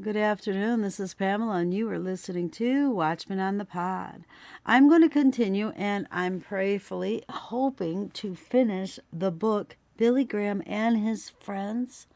Good afternoon. This is Pamela, and you are listening to Watchmen on the Pod. I'm going to continue, and I'm prayerfully hoping to finish the book Billy Graham and His Friends,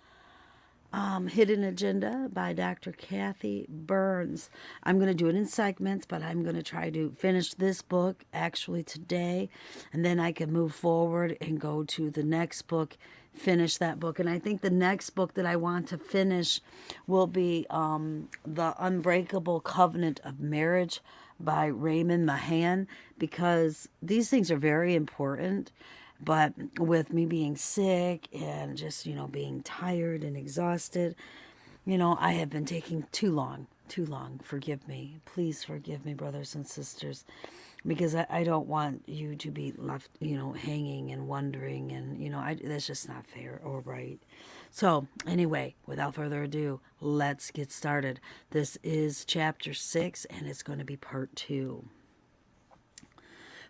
Hidden Agenda by Dr. Cathy Burns. I'm going to do it in segments, but I'm going to try to finish this book actually today, and then I can move forward and go to the next book, finish that book. And I think the next book that I want to finish will be The Unbreakable Covenant of Marriage by Raymond Mahan, because these things are very important. But with me being sick and just, being tired and exhausted, I have been taking too long. Forgive me. Please forgive me, brothers and sisters, because I don't want you to be left, hanging and wondering. And, that's just not fair or right. So, anyway, without further ado, let's get started. This is chapter 6, and it's going to be part 2.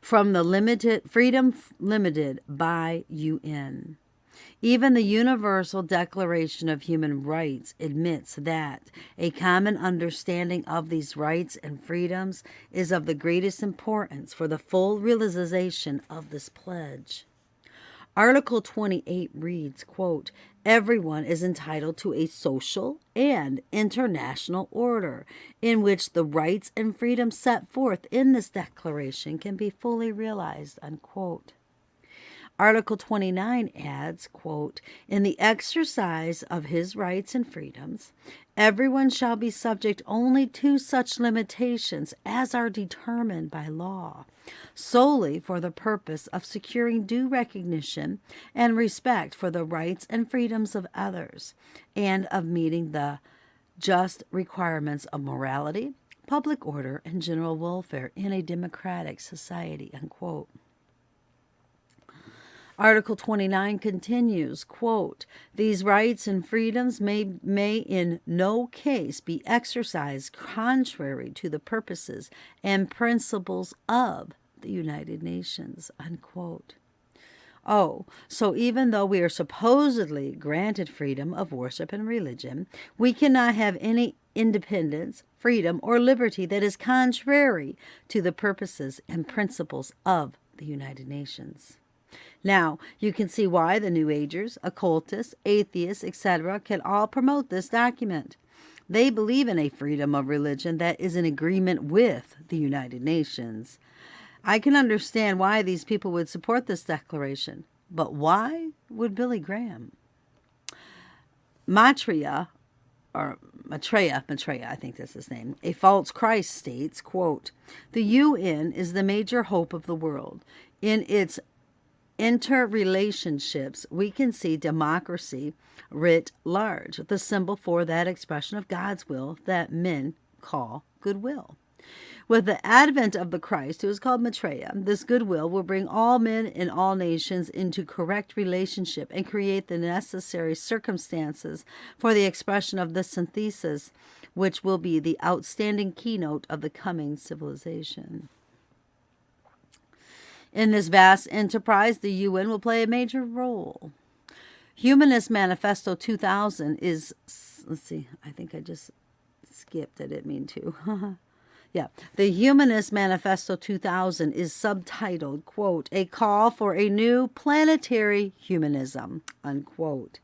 From the Freedom Limited by UN. Even the Universal Declaration of Human Rights admits that a common understanding of these rights and freedoms is of the greatest importance for the full realization of this pledge. Article 28 reads, quote, "Everyone is entitled to a social and international order in which the rights and freedoms set forth in this declaration can be fully realized," unquote. Article 29 adds, quote, "In the exercise of his rights and freedoms, everyone shall be subject only to such limitations as are determined by law, solely for the purpose of securing due recognition and respect for the rights and freedoms of others, and of meeting the just requirements of morality, public order, and general welfare in a democratic society," unquote. Article 29 continues, quote, "These rights and freedoms may in no case be exercised contrary to the purposes and principles of the United Nations," unquote. Oh, so even though we are supposedly granted freedom of worship and religion, we cannot have any independence, freedom, or liberty that is contrary to the purposes and principles of the United Nations. Now, you can see why the New Agers, occultists, atheists, etc. can all promote this document. They believe in a freedom of religion that is in agreement with the United Nations. I can understand why these people would support this declaration, but why would Billy Graham? Maitreya, I think that's his name, a false Christ, states, quote, "The UN is the major hope of the world. In its interrelationships, we can see democracy writ large, the symbol for that expression of God's will that men call goodwill. With the advent of the Christ, who is called Maitreya, this goodwill will bring all men in all nations into correct relationship and create the necessary circumstances for the expression of the synthesis, which will be the outstanding keynote of the coming civilization. In this vast enterprise, the UN will play a major role. Humanist Manifesto 2000 is, let's see, I think I just skipped, I didn't mean to. Yeah, the Humanist Manifesto 2000 is subtitled, quote, "A Call for a New Planetary Humanism," unquote.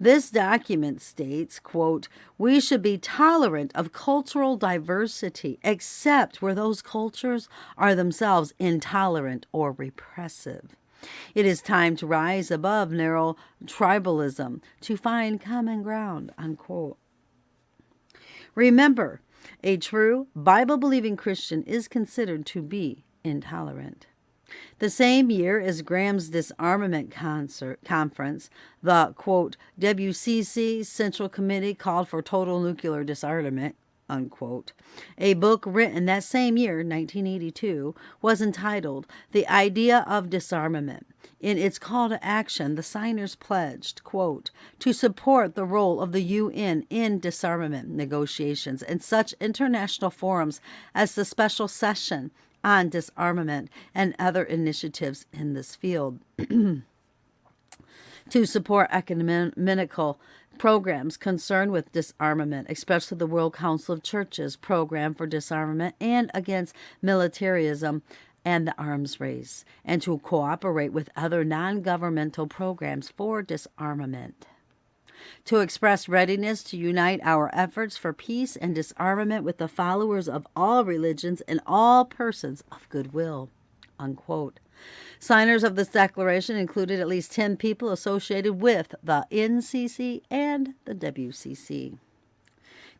This document states, quote, "We should be tolerant of cultural diversity, except where those cultures are themselves intolerant or repressive. It is time to rise above narrow tribalism to find common ground," unquote. Remember, a true Bible-believing Christian is considered to be intolerant. The same year as Graham's Disarmament Conference, the, quote, "WCC Central Committee called for total nuclear disarmament," unquote. A book written that same year, 1982, was entitled "The Idea of Disarmament." In its call to action, the signers pledged, quote, "to support the role of the UN in disarmament negotiations and such international forums as the Special Session on Disarmament and other initiatives in this field, to support ecumenical programs concerned with disarmament, especially the World Council of Churches program for disarmament and against militarism and the arms race, and to cooperate with other non-governmental programs for disarmament. To express readiness to unite our efforts for peace and disarmament with the followers of all religions and all persons of goodwill. Unquote. Signers of this declaration included at least 10 people associated with the NCC and the WCC.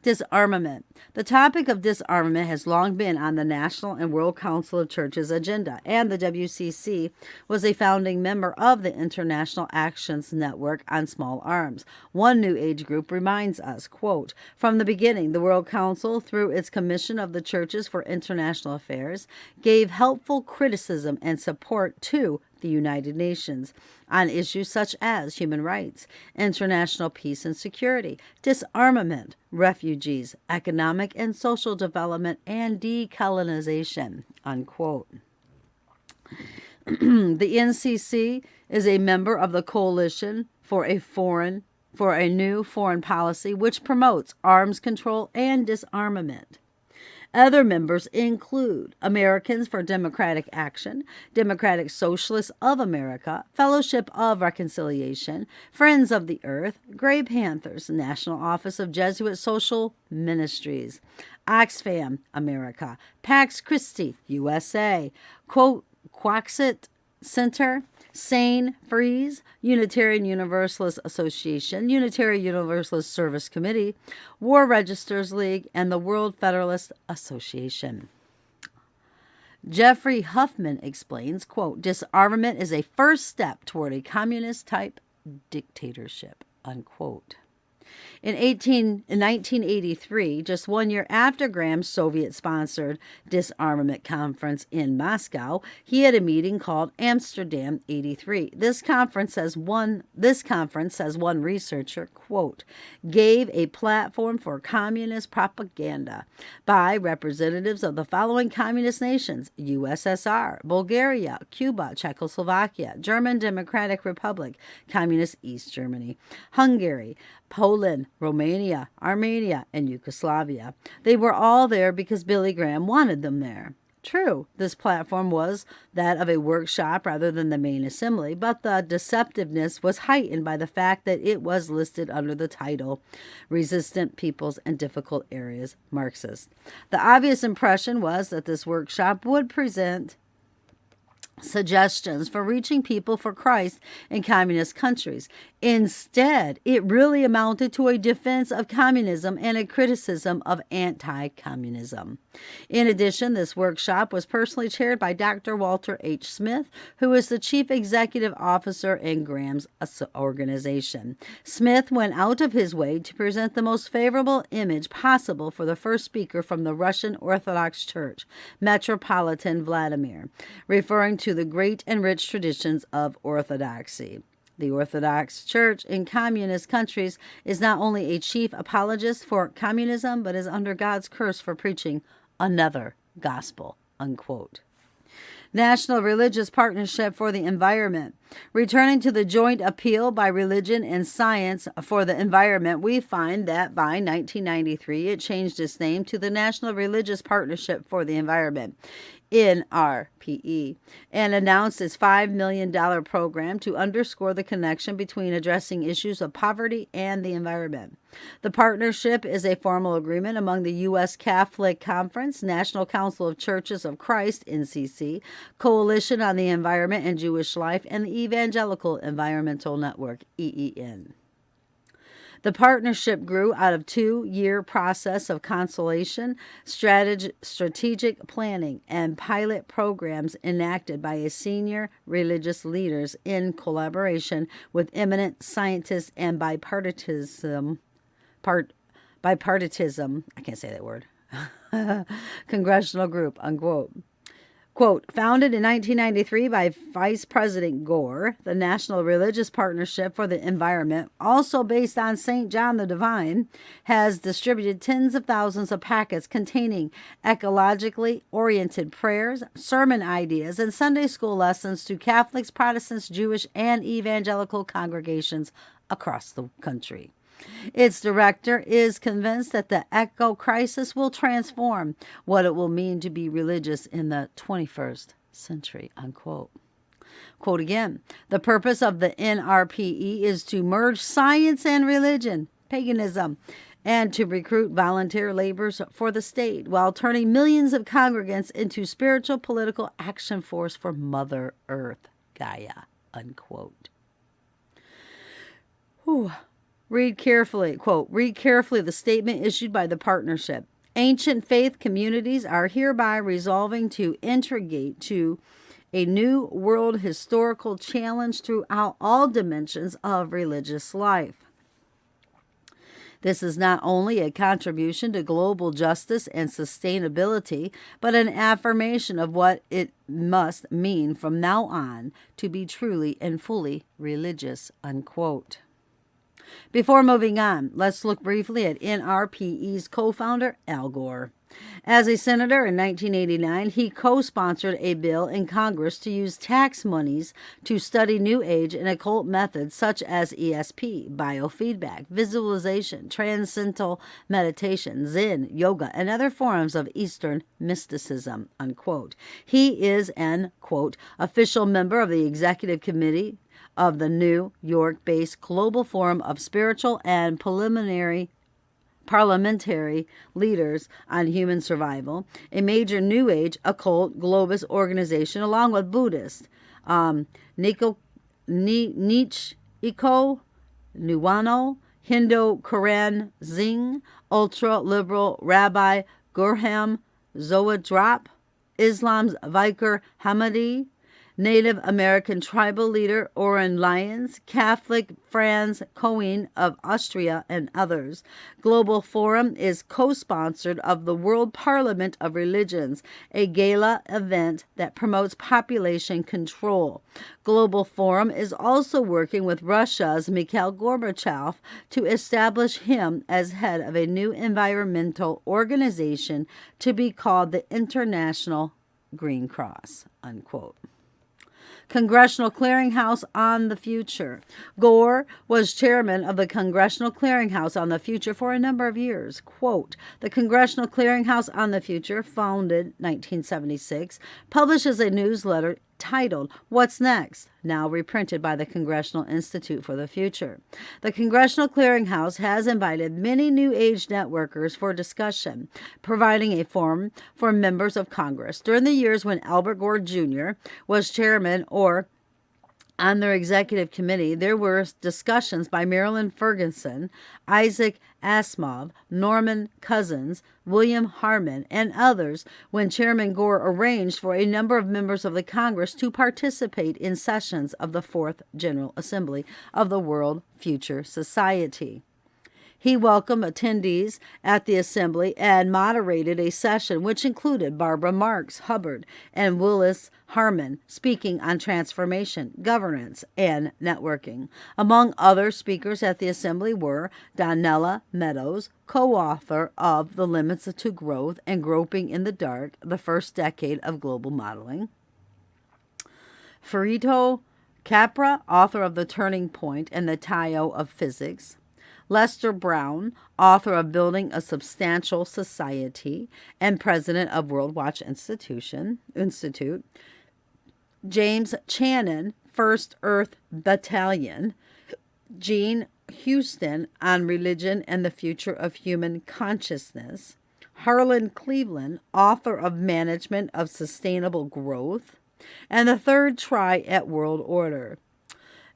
Disarmament. The topic of disarmament has long been on the National and World Council of Churches agenda, and the WCC was a founding member of the International Actions Network on Small Arms. One New Age group reminds us, quote, "From the beginning, the World Council, through its Commission of the Churches for International Affairs, gave helpful criticism and support to the United Nations on issues such as human rights, international peace and security, disarmament, refugees, economic and social development, and decolonization." Unquote. The NCC is a member of the Coalition for a New Foreign Policy, which promotes arms control and disarmament. Other members include Americans for Democratic Action, Democratic Socialists of America, Fellowship of Reconciliation, Friends of the Earth, Grey Panthers, National Office of Jesuit Social Ministries, Oxfam America, Pax Christi USA, Quaxit Center, Sane Freeze, Unitarian Universalist Association, Unitarian Universalist Service Committee, War Registers League, and the World Federalist Association. Jeffrey Huffman explains, quote, "Disarmament is a first step toward a communist-type dictatorship," unquote. In 1983, just 1 year after Graham's Soviet-sponsored disarmament conference in Moscow, he had a meeting called Amsterdam 83. This conference, says one researcher, quote, "gave a platform for communist propaganda by representatives of the following communist nations: USSR, Bulgaria, Cuba, Czechoslovakia, German Democratic Republic, Communist East Germany, Hungary, Poland, Romania, Armenia, and Yugoslavia. They were all there because Billy Graham wanted them there." True, this platform was that of a workshop rather than the main assembly, but the deceptiveness was heightened by the fact that it was listed under the title Resistant Peoples and Difficult Areas Marxist. The obvious impression was that this workshop would present suggestions for reaching people for Christ in communist countries. Instead, it really amounted to a defense of communism and a criticism of anti-communism. In addition, this workshop was personally chaired by Dr. Walter H. Smith, who is the chief executive officer in Graham's organization. Smith went out of his way to present the most favorable image possible for the first speaker from the Russian Orthodox Church, Metropolitan Vladimir, referring to the great and rich traditions of Orthodoxy. The Orthodox Church in communist countries is not only a chief apologist for communism, but is under God's curse for preaching another gospel, unquote. National Religious Partnership for the Environment. Returning to the joint appeal by religion and science for the environment, we find that by 1993 it changed its name to the National Religious Partnership for the Environment, NRPE, and announced its $5 million program to underscore the connection between addressing issues of poverty and the environment. The partnership is a formal agreement among the U.S. Catholic Conference, National Council of Churches of Christ, NCC, Coalition on the Environment and Jewish Life, and the Evangelical Environmental Network, EEN. The partnership grew out of a 2-year process of consultation, strategic planning, and pilot programs enacted by senior religious leaders in collaboration with eminent scientists and bipartisan, I can't say that word, congressional group, unquote. Quote, founded in 1993 by Vice President Gore, the National Religious Partnership for the Environment, also based on St. John the Divine, has distributed tens of thousands of packets containing ecologically oriented prayers, sermon ideas, and Sunday school lessons to Catholics, Protestants, Jewish, and evangelical congregations across the country. Its director is convinced that the eco crisis will transform what it will mean to be religious in the 21st century, unquote. Quote again, the purpose of the NRPE is to merge science and religion, paganism, and to recruit volunteer laborers for the state while turning millions of congregants into spiritual political action force for Mother Earth, Gaia, unquote. Whew. Read carefully, quote, read carefully the statement issued by the partnership. Ancient faith communities are hereby resolving to integrate to a new world historical challenge throughout all dimensions of religious life. This is not only a contribution to global justice and sustainability, but an affirmation of what it must mean from now on to be truly and fully religious, unquote. Before moving on, let's look briefly at NRPE's co-founder, Al Gore. As a senator in 1989, he co-sponsored a bill in Congress to use tax monies to study New Age and occult methods such as ESP, biofeedback, visualization, transcendental meditation, Zen, yoga, and other forms of Eastern mysticism, unquote. He is an, quote, official member of the executive committee of the New York-based Global Forum of Spiritual and Parliamentary Leaders on Human Survival, a major New Age occult globus organization, along with Buddhist Nichiko Nuwano, Hindu Kuran Singh, ultra-liberal Rabbi Gurham Zoedrap, Islam's Vicar Hamadi, Native American tribal leader Oren Lyons, Catholic Franz Cohen of Austria, and others. Global Forum is co-sponsored of the World Parliament of Religions, a gala event that promotes population control. Global Forum is also working with Russia's Mikhail Gorbachev to establish him as head of a new environmental organization to be called the International Green Cross, unquote. Congressional Clearinghouse on the Future. Gore was chairman of the Congressional Clearinghouse on the Future for a number of years. Quote, the Congressional Clearinghouse on the Future, founded 1976, publishes a newsletter titled What's Next?, now reprinted by the Congressional Institute for the Future. The Congressional Clearinghouse has invited many New Age networkers for discussion, providing a forum for members of Congress. During the years when Albert Gore Jr. was chairman or on their executive committee, there were discussions by Marilyn Ferguson, Isaac Asimov, Norman Cousins, William Harmon, and others when Chairman Gore arranged for a number of members of the Congress to participate in sessions of the Fourth General Assembly of the World Future Society. He welcomed attendees at the assembly and moderated a session which included Barbara Marx Hubbard and Willis Harman speaking on transformation, governance, and networking. Among other speakers at the assembly were Donella Meadows, co-author of The Limits to Growth and Groping in the Dark, the First Decade of Global Modeling; Ferrito Capra, author of The Turning Point and the Tao of Physics; Lester Brown, author of Building a Substantial Society and president of World Watch Institute; James Channon, First Earth Battalion; Jean Houston on Religion and the Future of Human Consciousness; Harlan Cleveland, author of Management of Sustainable Growth and the Third Triad World Order;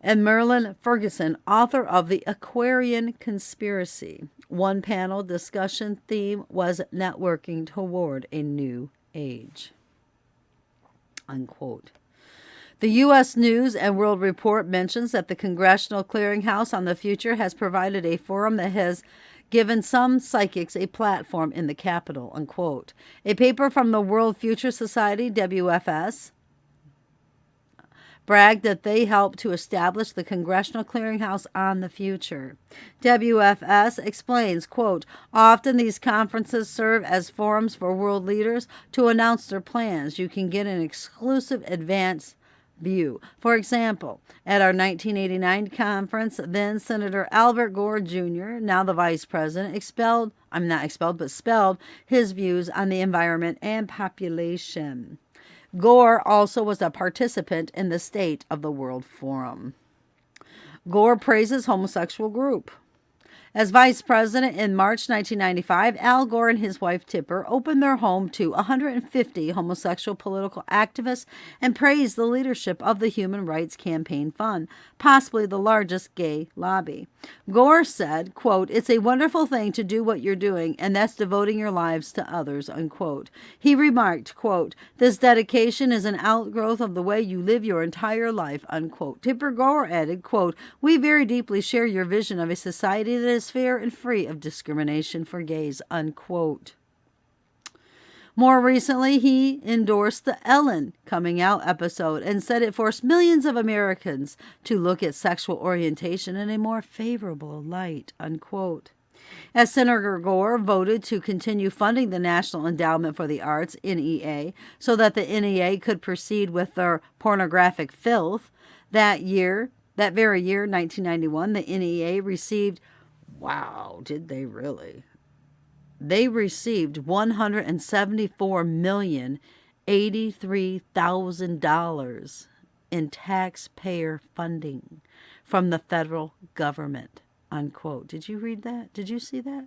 and Marilyn Ferguson, author of The Aquarian Conspiracy. One panel discussion theme was networking toward a new age, unquote. The U.S. News and World Report mentions that the Congressional Clearinghouse on the Future has provided a forum that has given some psychics a platform in the Capitol, unquote. A paper from the World Future Society, WFS, bragged that they helped to establish the Congressional Clearinghouse on the Future. WFS explains, quote, often these conferences serve as forums for world leaders to announce their plans. You can get an exclusive advance view. For example, at our 1989 conference, then Senator Albert Gore Jr., now the vice president, spelled his views on the environment and population. Gore also was a participant in the State of the World Forum. Gore praises homosexual group. As vice president in March 1995, Al Gore and his wife Tipper opened their home to 150 homosexual political activists and praised the leadership of the Human Rights Campaign Fund, possibly the largest gay lobby. Gore said, quote, "It's a wonderful thing to do what you're doing, and that's devoting your lives to others," unquote. He remarked, quote, "This dedication is an outgrowth of the way you live your entire life," unquote. Tipper Gore added, quote, "We very deeply share your vision of a society that is fair and free of discrimination for gays," unquote. More recently, he endorsed the Ellen coming out episode and said it forced millions of Americans to look at sexual orientation in a more favorable light, unquote. As Senator Gore voted to continue funding the National Endowment for the Arts, NEA, so that the NEA could proceed with their pornographic filth, that very year, 1991, the NEA received wow, did they really? They received $174,083,000 in taxpayer funding from the federal government, unquote. Did you read that? Did you see that?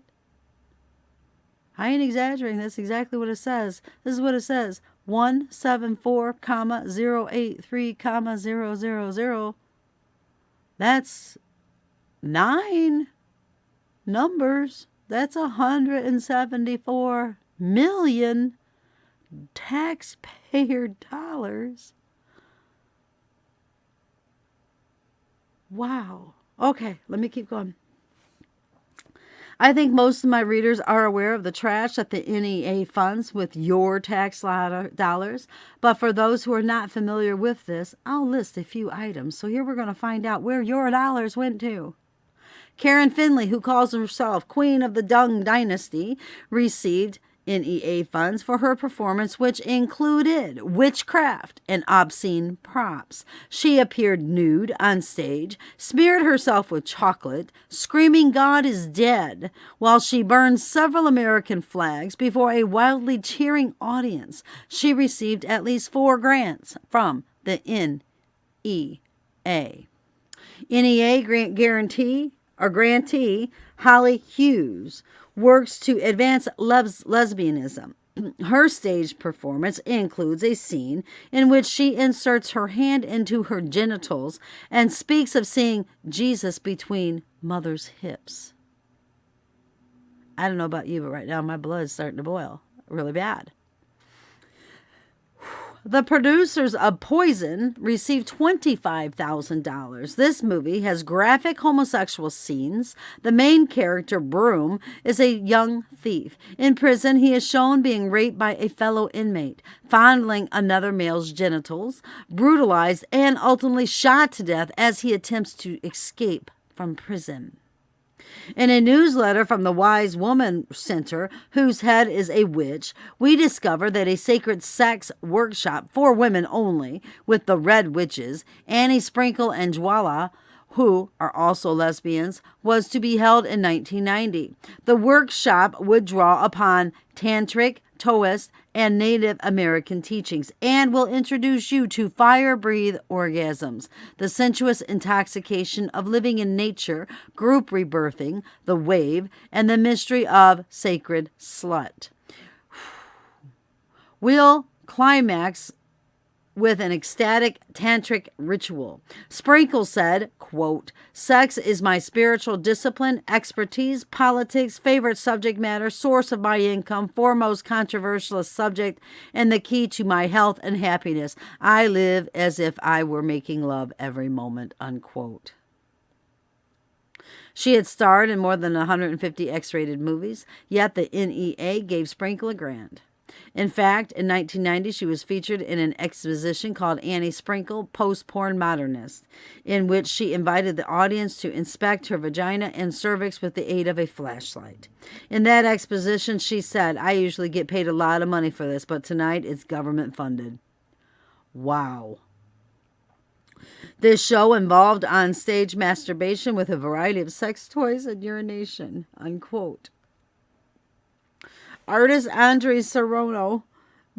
I ain't exaggerating. That's exactly what it says. This is what it says. 174,083,000. That's 9 numbers. That's 174 million taxpayer dollars. Wow. Okay, let me keep going. I think most of my readers are aware of the trash that the NEA funds with your tax dollars, but for those who are not familiar with this, I'll list a few items. So here we're going to find out where your dollars went to. Karen Finley, who calls herself Queen of the Dung Dynasty, received NEA funds for her performance, which included witchcraft and obscene props. She appeared nude on stage, smeared herself with chocolate, screaming "God is dead," while she burned several American flags before a wildly cheering audience. She received at least 4 grants from the NEA. NEA grantee Holly Hughes works to advance lesbianism. Her stage performance includes a scene in which she inserts her hand into her genitals and speaks of seeing Jesus between mother's hips. I don't know about you, but right now my blood's starting to boil really bad. The producers of Poison received $25,000. This movie has graphic homosexual scenes. The main character, Broom, is a young thief. In prison, he is shown being raped by a fellow inmate, fondling another male's genitals, brutalized, and ultimately shot to death as he attempts to escape from prison. In a newsletter from the Wise Woman Center, whose head is a witch, we discover that a sacred sex workshop for women only, with the Red Witches, Annie Sprinkle and Jwala, who are also lesbians, was to be held in 1990. The workshop would draw upon tantric, Taoist, and Native American teachings, and will introduce you to fire-breathe orgasms, the sensuous intoxication of living in nature, group rebirthing, the wave, and the mystery of sacred slut. We'll climax with an ecstatic tantric ritual. Sprinkle said, quote, "Sex is my spiritual discipline, expertise, politics, favorite subject matter, source of my income, foremost controversial subject, and the key to my health and happiness. I live as if I were making love every moment," unquote. She had starred in more than 150 X-rated movies, yet the NEA gave Sprinkle a grant. In fact, in 1990, she was featured in an exposition called Annie Sprinkle, Post-Porn Modernist, in which she invited the audience to inspect her vagina and cervix with the aid of a flashlight. In that exposition, she said, "I usually get paid a lot of money for this, but tonight it's government funded." Wow. This show involved on-stage masturbation with a variety of sex toys and urination, unquote. Artist Andre Serrano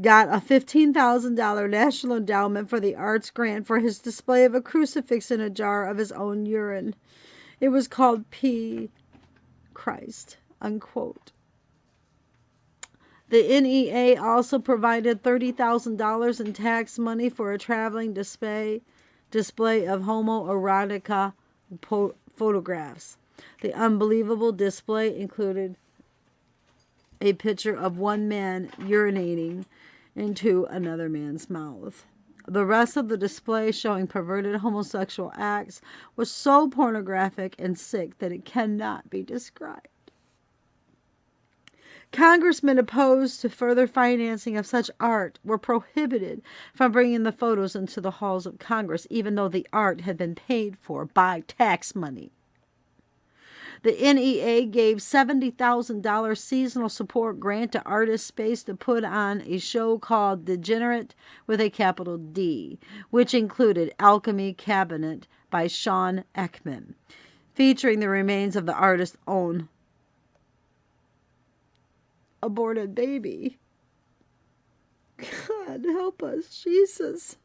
got a $15,000 National Endowment for the Arts grant for his display of a crucifix in a jar of his own urine. It was called P. Christ, unquote. The NEA also provided $30,000 in tax money for a traveling display of homoerotica photographs. The unbelievable display included a picture of one man urinating into another man's mouth. The rest of the display, showing perverted homosexual acts, was so pornographic and sick that it cannot be described. Congressmen opposed to further financing of such art were prohibited from bringing the photos into the halls of Congress, even though the art had been paid for by tax money. The NEA gave $70,000 seasonal support grant to Artist Space to put on a show called Degenerate with a capital D, which included Alchemy Cabinet by Sean Ekman, featuring the remains of the artist's own aborted baby. God help us, Jesus.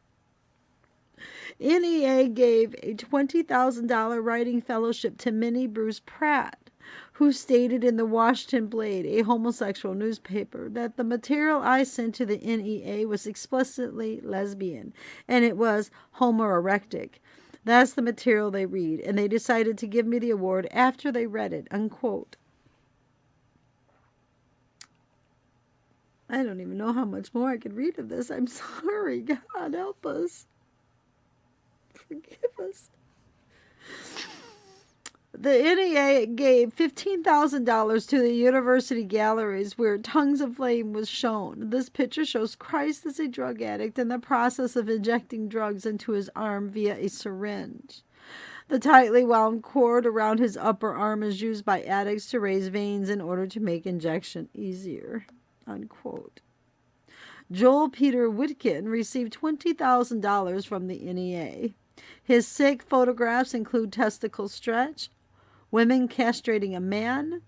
NEA gave a $20,000 writing fellowship to Minnie Bruce Pratt, who stated in the Washington Blade, a homosexual newspaper, that the material I sent to the NEA was explicitly lesbian, and it was homoerotic. That's the material they read, and they decided to give me the award after they read it, unquote. I don't even know how much more I could read of this. I'm sorry. God help us. Forgive us. The NEA gave $15,000 to the university galleries where Tongues of Flame was shown. This picture shows Christ as a drug addict in the process of injecting drugs into his arm via a syringe. The tightly wound cord around his upper arm is used by addicts to raise veins in order to make injection easier, unquote. Joel Peter Whitkin received $20,000 from the NEA. His sick photographs include testicle stretch, women castrating a man,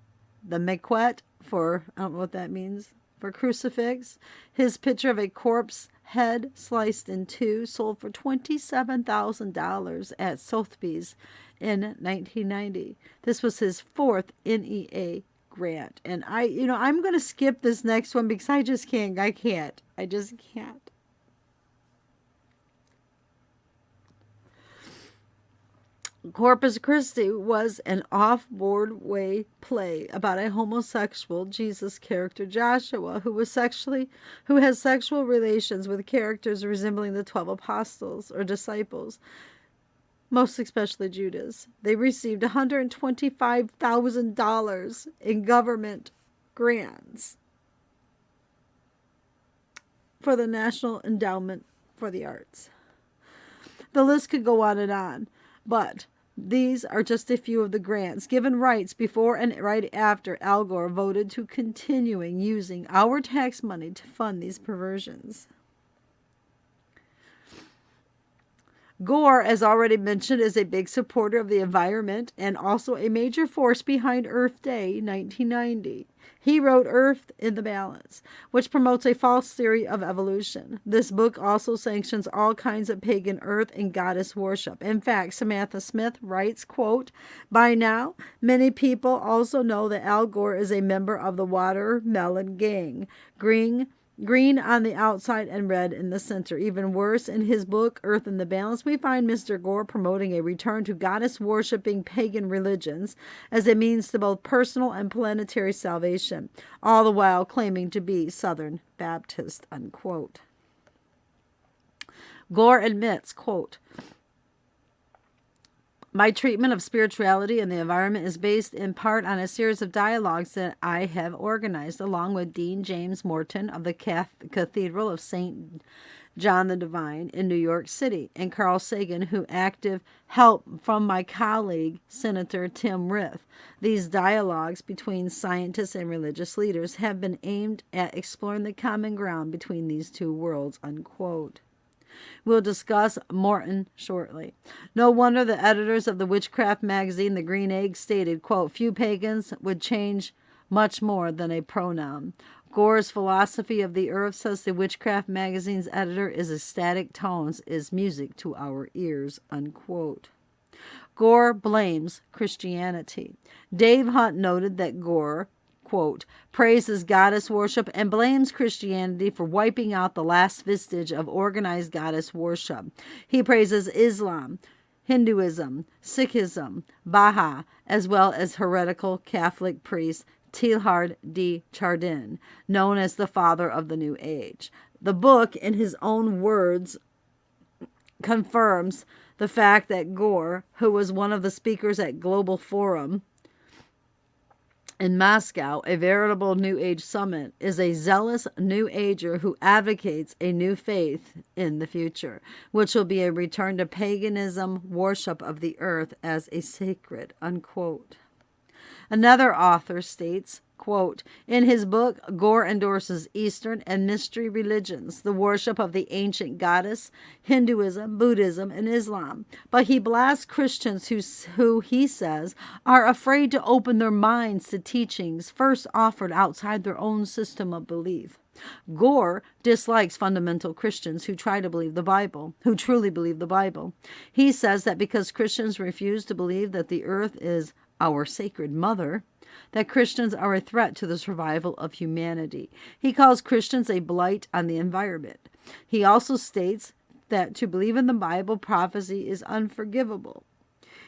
the maquette for, I don't know what that means, for crucifix, his picture of a corpse head sliced in two, sold for $27,000 at Sotheby's in 1990. This was his fourth NEA grant. And I'm going to skip this next one because I just can't. I just can't. Corpus Christi was an off-Broadway play about a homosexual Jesus character, Joshua, who has sexual relations with characters resembling the 12 apostles or disciples, most especially Judas. They received $125,000 in government grants for the National Endowment for the Arts. The list could go on, but these are just a few of the grants given rights before and right after Al Gore voted to continuing using our tax money to fund these perversions. Gore, as already mentioned, is a big supporter of the environment and also a major force behind Earth Day 1990. He wrote Earth in the Balance, which promotes a false theory of evolution. This book also sanctions all kinds of pagan earth and goddess worship. In fact, Samantha Smith writes, quote, "By now, many people also know that Al Gore is a member of the Watermelon Gang, green on the outside and red in the center. Even worse, in his book, Earth in the Balance, we find Mr. Gore promoting a return to goddess-worshipping pagan religions as a means to both personal and planetary salvation, all the while claiming to be Southern Baptist," unquote. Gore admits, quote, "My treatment of spirituality and the environment is based in part on a series of dialogues that I have organized along with Dean James Morton of the Cathedral of St. John the Divine in New York City, and Carl Sagan, who active help from my colleague, Senator Tim Rith. These dialogues between scientists and religious leaders have been aimed at exploring the common ground between these two worlds," unquote. We'll discuss Morton shortly. No wonder the editors of the witchcraft magazine, The Green Egg, stated, quote, few pagans would change much more than a pronoun. Gore's philosophy of the earth, says the witchcraft magazine's editor, is ecstatic tones, is music to our ears, unquote. Gore blames Christianity. Dave Hunt noted that Gore, quote, praises goddess worship and blames Christianity for wiping out the last vestige of organized goddess worship. He praises Islam, Hinduism, Sikhism, Baha, as well as heretical Catholic priest Teilhard de Chardin, known as the father of the New Age. The book, in his own words, confirms the fact that Gore, who was one of the speakers at Global Forum in Moscow, a veritable New Age summit, is a zealous New Ager who advocates a new faith in the future, which will be a return to paganism, worship of the earth as a sacred, unquote. Another author states, quote, in his book, Gore endorses Eastern and mystery religions, the worship of the ancient goddess, Hinduism, Buddhism, and Islam. But he blasts Christians who he says are afraid to open their minds to teachings first offered outside their own system of belief. Gore dislikes fundamental Christians who try to believe the Bible, who truly believe the Bible. He says that because Christians refuse to believe that the earth is our sacred mother, that Christians are a threat to the survival of humanity. He calls Christians a blight on the environment. He also states that to believe in the Bible prophecy is unforgivable.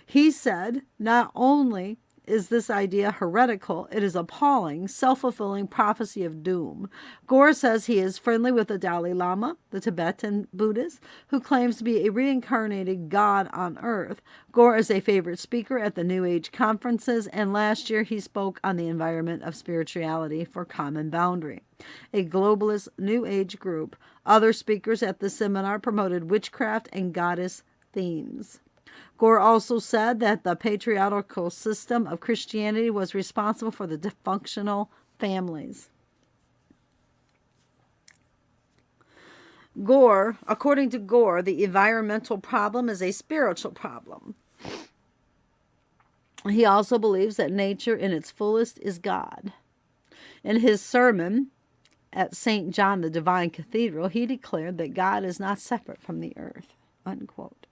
He said, not only is this idea heretical, it is appalling, self-fulfilling prophecy of doom. Gore says he is friendly with the Dalai Lama, the Tibetan Buddhist, who claims to be a reincarnated God on earth. Gore is a favorite speaker at the New Age conferences, and last year he spoke on the environment of spirituality for Common Boundary, a globalist New Age group. Other speakers at the seminar promoted witchcraft and goddess themes. Gore also said that the patriarchal system of Christianity was responsible for the dysfunctional families. According to Gore, the environmental problem is a spiritual problem. He also believes that nature in its fullest is God. In his sermon at St. John the Divine Cathedral, he declared that God is not separate from the earth, unquote.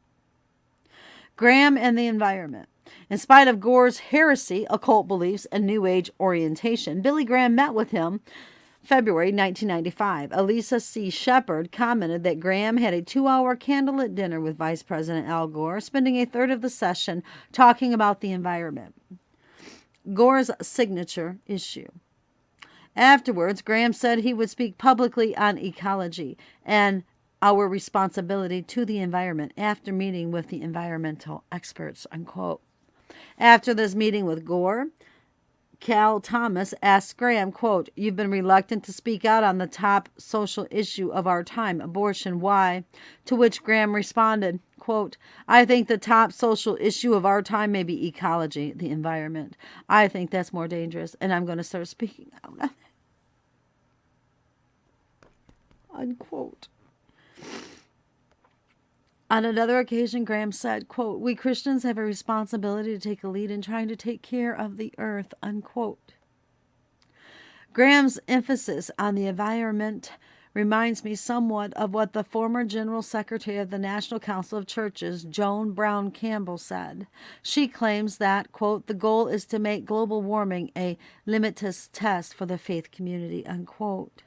Graham and the environment. In spite of Gore's heresy, occult beliefs, and New Age orientation, Billy Graham met with him February 1995. Elisa C. Shepard commented that Graham had a 2-hour candlelit dinner with Vice President Al Gore, spending a third of the session talking about the environment, Gore's signature issue. Afterwards, Graham said he would speak publicly on ecology and our responsibility to the environment after meeting with the environmental experts, unquote. After this meeting with Gore, Cal Thomas asked Graham, quote, you've been reluctant to speak out on the top social issue of our time, abortion. Why? To which Graham responded, quote, I think the top social issue of our time may be ecology, the environment. I think that's more dangerous, and I'm going to start speaking out on it, unquote. On another occasion, Graham said, quote, we Christians have a responsibility to take a lead in trying to take care of the earth, unquote. Graham's emphasis on the environment reminds me somewhat of what the former General Secretary of the National Council of Churches, Joan Brown Campbell, said. She claims that, quote, the goal is to make global warming a limitless test for the faith community, unquote.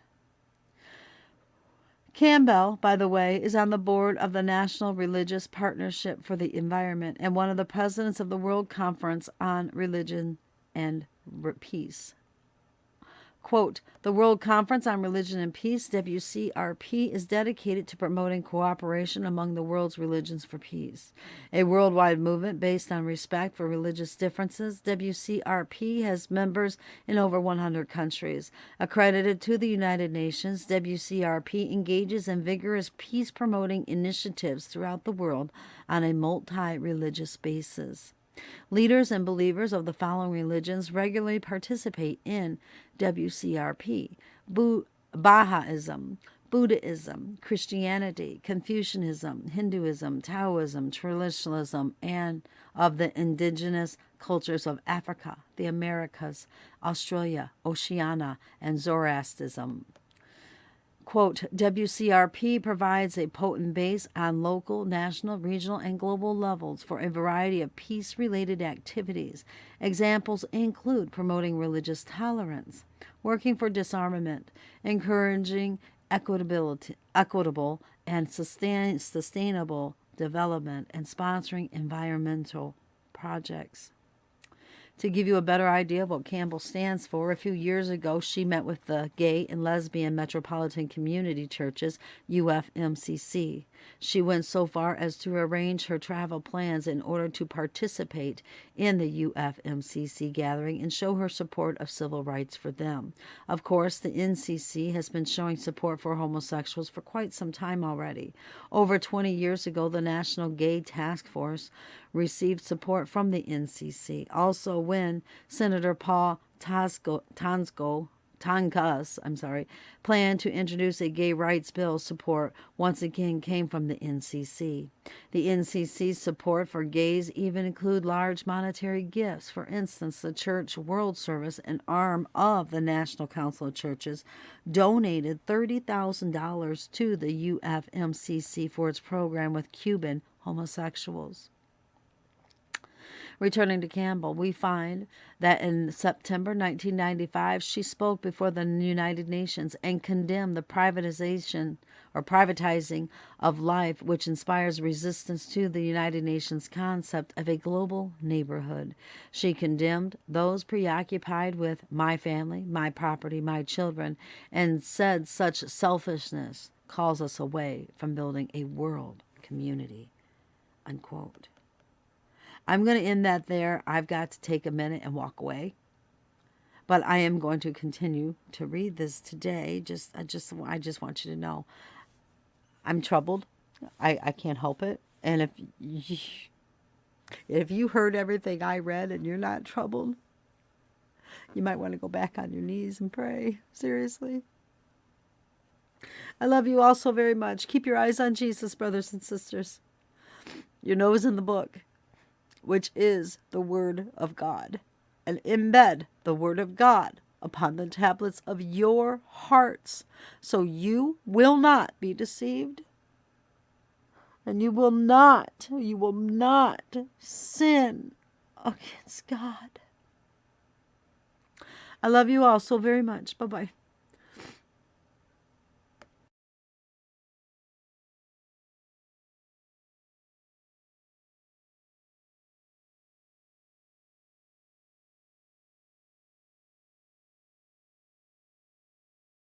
Campbell, by the way, is on the board of the National Religious Partnership for the Environment and one of the presidents of the World Conference on Religion and Peace. Quote, the World Conference on Religion and Peace, WCRP, is dedicated to promoting cooperation among the world's religions for peace. A worldwide movement based on respect for religious differences, WCRP has members in over 100 countries. Accredited to the United Nations, WCRP engages in vigorous peace-promoting initiatives throughout the world on a multi-religious basis. Leaders and believers of the following religions regularly participate in WCRP: Bahaism, Buddhism, Christianity, Confucianism, Hinduism, Taoism, traditionalism, and of the indigenous cultures of Africa, the Americas, Australia, Oceania, and Zoroastrianism. Quote, WCRP provides a potent base on local, national, regional, and global levels for a variety of peace-related activities. Examples include promoting religious tolerance, working for disarmament, encouraging equitable and sustainable development, and sponsoring environmental projects. To give you a better idea of what Campbell stands for, a few years ago she met with the Gay and Lesbian Metropolitan Community Churches, UFMCC. She went so far as to arrange her travel plans in order to participate in the UFMCC gathering and show her support of civil rights for them. Of course, the NCC has been showing support for homosexuals for quite some time already. Over 20 years ago, the National Gay Task Force received support from the NCC. Also, when Senator Paul Tonkas planned to introduce a gay rights bill, support once again came from the NCC. The NCC's support for gays even include large monetary gifts. For instance, the Church World Service, an arm of the National Council of Churches, donated $30,000 to the UFMCC for its program with Cuban homosexuals. Returning to Campbell, we find that in September 1995, she spoke before the United Nations and condemned the privatizing of life, which inspires resistance to the United Nations concept of a global neighborhood. She condemned those preoccupied with my family, my property, my children, and said such selfishness calls us away from building a world community. Unquote. I'm going to end that there. I've got to take a minute and walk away. But I am going to continue to read this today. I just want you to know I'm troubled. I can't help it. And if you heard everything I read and you're not troubled, you might want to go back on your knees and pray. Seriously. I love you all so very much. Keep your eyes on Jesus, brothers and sisters. Your nose in the book, which is the Word of God, and embed the Word of God upon the tablets of your hearts, so you will not be deceived, and you will not sin against God. I love you all so very much. Bye-bye.